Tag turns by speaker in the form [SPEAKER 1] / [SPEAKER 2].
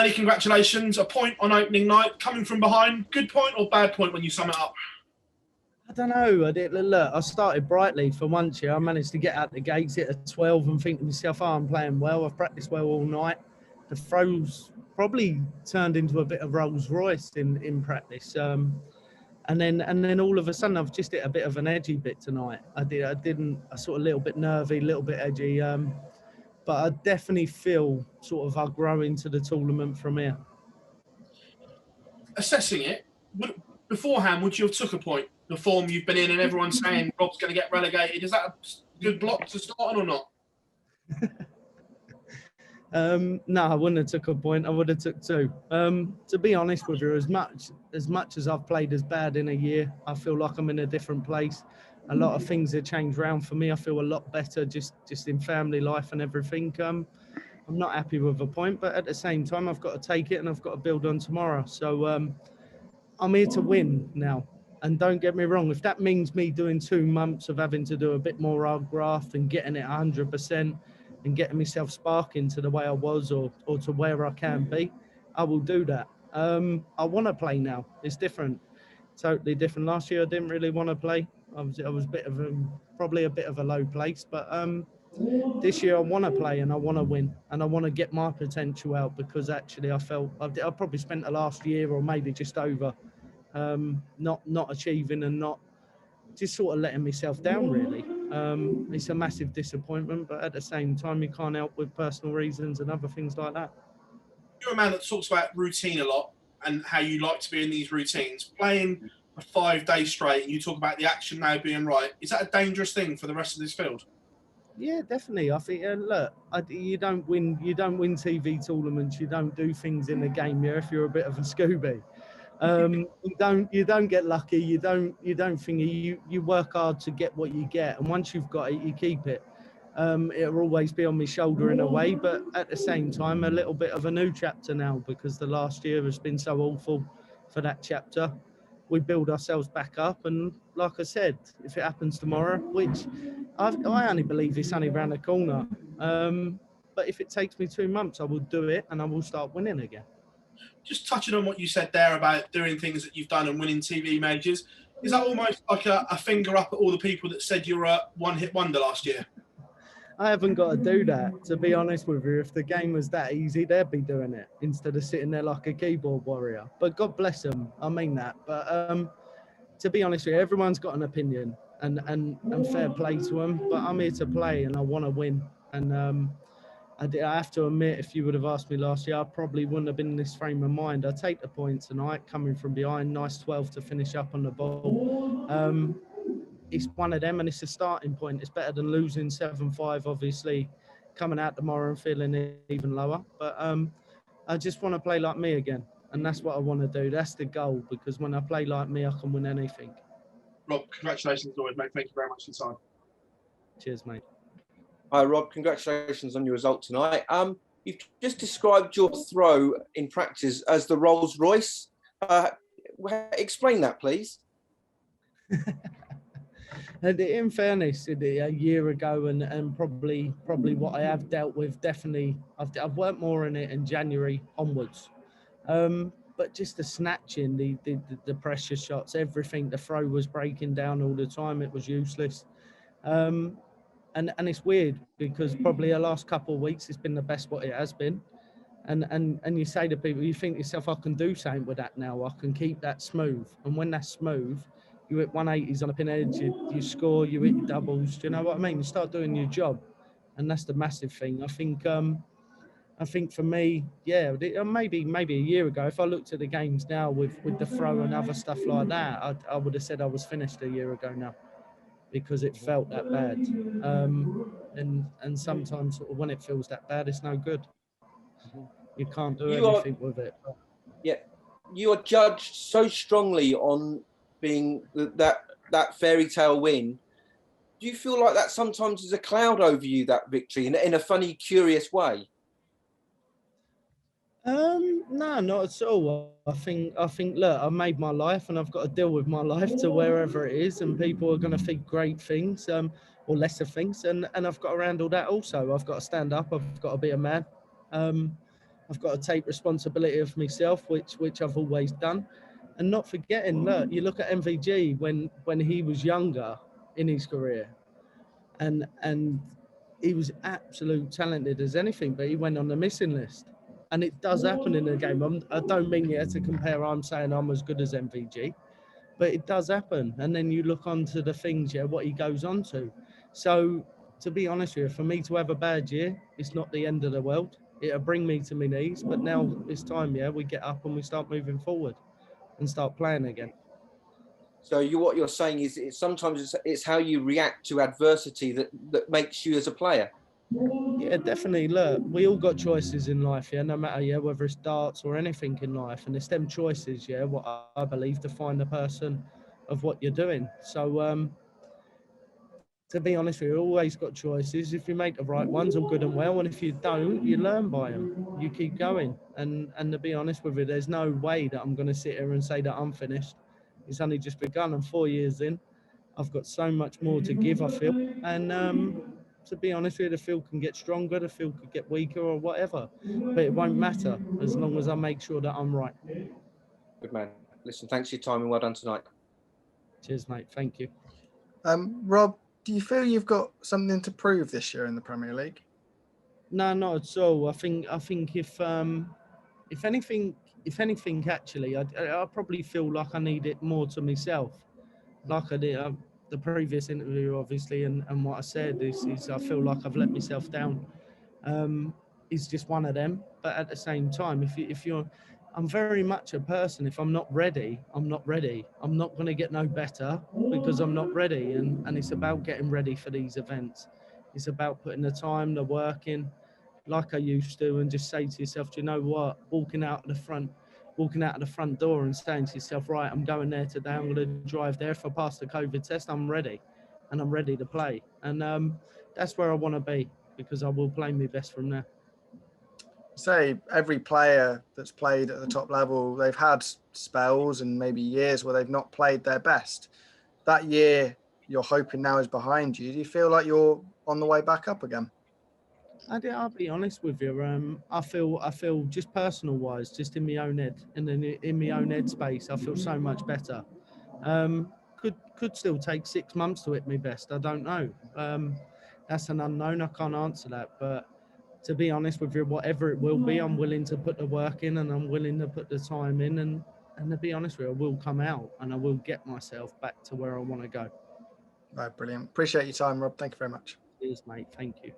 [SPEAKER 1] Many congratulations. A point on opening night. Coming from behind, good point or bad point when you sum it up?
[SPEAKER 2] I don't know. Look, I started brightly for once. I managed to get out the gates at 12 and think to myself, I'm playing well. I've practiced well all night. The throws probably turned into a bit of Rolls Royce in practice. And then all of a sudden, I've just hit a bit of an edgy bit tonight. I sort of a little bit nervy, a little bit edgy. But I definitely feel sort of I'll grow into the tournament from here.
[SPEAKER 1] Assessing it, beforehand, would you have took a point? The form you've been in and everyone's saying Rob's going to get relegated. Is that a good block to start on or not?
[SPEAKER 2] No, I wouldn't have took a point. I would have took two. To be honest with you, as much as I've played as bad in a year, I feel like I'm in a different place. A lot of things have changed around for me. I feel a lot better just in family life and everything. I'm not happy with a point, but at the same time, I've got to take it and I've got to build on tomorrow. So I'm here to win now. And don't get me wrong, if that means me doing 2 months of having to do a bit more hard graft and getting it 100% and getting myself sparking to the way I was or to where I can be, I will do that. I want to play now. It's different, totally different. Last year, I didn't really want to play. I was probably a bit of a low place, but this year I want to play and I want to win and I want to get my potential out because actually I felt I probably spent the last year or maybe just over not achieving and not just sort of letting myself down really. It's a massive disappointment, but at the same time you can't help with personal reasons and other things like that.
[SPEAKER 1] You're a man that talks about routine a lot and how you like to be in these routines. Playing a 5 days straight and you talk about the action now being right, is that a dangerous thing for the rest of this field?
[SPEAKER 2] Yeah, definitely. I think look, you don't win TV tournaments, you don't do things in the game if you're a bit of a Scooby. You don't get lucky. You don't think you work hard to get what you get, and once you've got it, you keep it. It'll always be on my shoulder in a way, but at the same time, a little bit of a new chapter now because the last year has been so awful for that chapter. We build ourselves back up, and like I said, if it happens tomorrow, which I only believe it's only around the corner, but if it takes me 2 months, I will do it, and I will start winning again.
[SPEAKER 1] Just touching on what you said there about doing things that you've done and winning TV majors, is that almost like a finger up at all the people that said you were a one-hit wonder last year?
[SPEAKER 2] I haven't got to do that, to be honest with you. If the game was that easy, they'd be doing it instead of sitting there like a keyboard warrior. But God bless them, I mean that. But to be honest with you, everyone's got an opinion and fair play to them. But I'm here to play and I want to win. And I have to admit, if you would have asked me last year, I probably wouldn't have been in this frame of mind. I take the points tonight, coming from behind, nice 12 to finish up on the ball. It's one of them, and it's a starting point. It's better than losing 7-5, obviously, coming out tomorrow and feeling even lower. But I just want to play like me again, and that's what I want to do. That's the goal, because when I play like me, I can win anything.
[SPEAKER 1] Rob, congratulations always, mate. Thank you very much for your time.
[SPEAKER 2] Cheers, mate.
[SPEAKER 3] Hi, Rob. Congratulations on your result tonight. You've just described your throw in practice as the Rolls Royce. Explain that, please.
[SPEAKER 2] And in fairness, a year ago and probably what I have dealt with, definitely, I've worked more on it in January onwards. But just the snatching, the pressure shots, everything, the throw was breaking down all the time. It was useless. And it's weird because probably the last couple of weeks, it's been the best what it has been. And you say to people, you think to yourself, I can do something with that now. I can keep that smooth. And when that's smooth, you hit 180s on a pin edge, you score, you hit your doubles. Do you know what I mean? You start doing your job. And that's the massive thing. I think for me, yeah, maybe a year ago, if I looked at the games now with the throw and other stuff like that, I would have said I was finished a year ago now because it felt that bad. And sometimes sort of when it feels that bad, it's no good. You can't do anything with it.
[SPEAKER 3] Yeah, you are judged so strongly on being that fairy tale win. Do you feel like that sometimes is a cloud over you, that victory, in a funny, curious way?
[SPEAKER 2] No, not at all. I think, look, I made my life and I've got to deal with my life to wherever it is, and people are going to think great things, or lesser things, and I've got to handle that also. I've got to stand up, I've got to be a man. I've got to take responsibility of myself, which I've always done, and not forgetting. Look, you look at MVG when he was younger in his career, and he was absolute talented as anything, but he went on the missing list. And it does happen in the game. I don't mean to compare. I'm saying I'm as good as MVG, but it does happen. And then you look onto the things, what he goes on to. So to be honest with you, for me to have a bad year, it's not the end of the world. It'll bring me to my knees. But now it's time, we get up and we start moving forward and start playing again.
[SPEAKER 3] So what you're saying is sometimes it's how you react to adversity that makes you as a player.
[SPEAKER 2] Yeah, definitely. Look, we all got choices in life, no matter, whether it's darts or anything in life. And it's them choices, what I believe define the person of what you're doing. So, to be honest with you, always got choices. If you make the right ones, all good and well. And if you don't, you learn by them. You keep going. And to be honest with you, there's no way that I'm going to sit here and say that I'm finished. It's only just begun. I'm 4 years in. I've got so much more to give, I feel. And to be honest with you, the field can get stronger, the field could get weaker or whatever. But it won't matter as long as I make sure that I'm right.
[SPEAKER 3] Good man. Listen, thanks for your time and well done tonight.
[SPEAKER 2] Cheers, mate. Thank you.
[SPEAKER 4] Rob, do you feel you've got something to prove this year in the Premier League?
[SPEAKER 2] No, not at all. I think if anything, actually, I probably feel like I need it more to myself. Like I did the previous interview, obviously, and what I said is I feel like I've let myself down. It's just one of them. But at the same time, if you're, I'm very much a person. If I'm not ready, I'm not ready. I'm not going to get no better because I'm not ready. And it's about getting ready for these events. It's about putting the time, the work in, like I used to, and just say to yourself, do you know what? Walking out of the front door and saying to yourself, right, I'm going there today. I'm going to drive there. If I pass the COVID test, I'm ready, and I'm ready to play. And that's where I want to be, because I will play my best from there.
[SPEAKER 4] Say every player that's played at the top level, they've had spells and maybe years where they've not played their best. That year you're hoping now is behind you. Do you feel like you're on the way back up again?
[SPEAKER 2] I'll be honest with you. I feel just personal wise, just in my own head, and then in my own head space, I feel so much better. Could still take 6 months to hit my best. I don't know. That's an unknown. I can't answer that. But to be honest with you, whatever it will be, I'm willing to put the work in, and I'm willing to put the time in, and to be honest with you, I will come out and I will get myself back to where I want to go.
[SPEAKER 4] Right, brilliant. Appreciate your time, Rob. Thank you very much.
[SPEAKER 2] Cheers, mate. Thank you.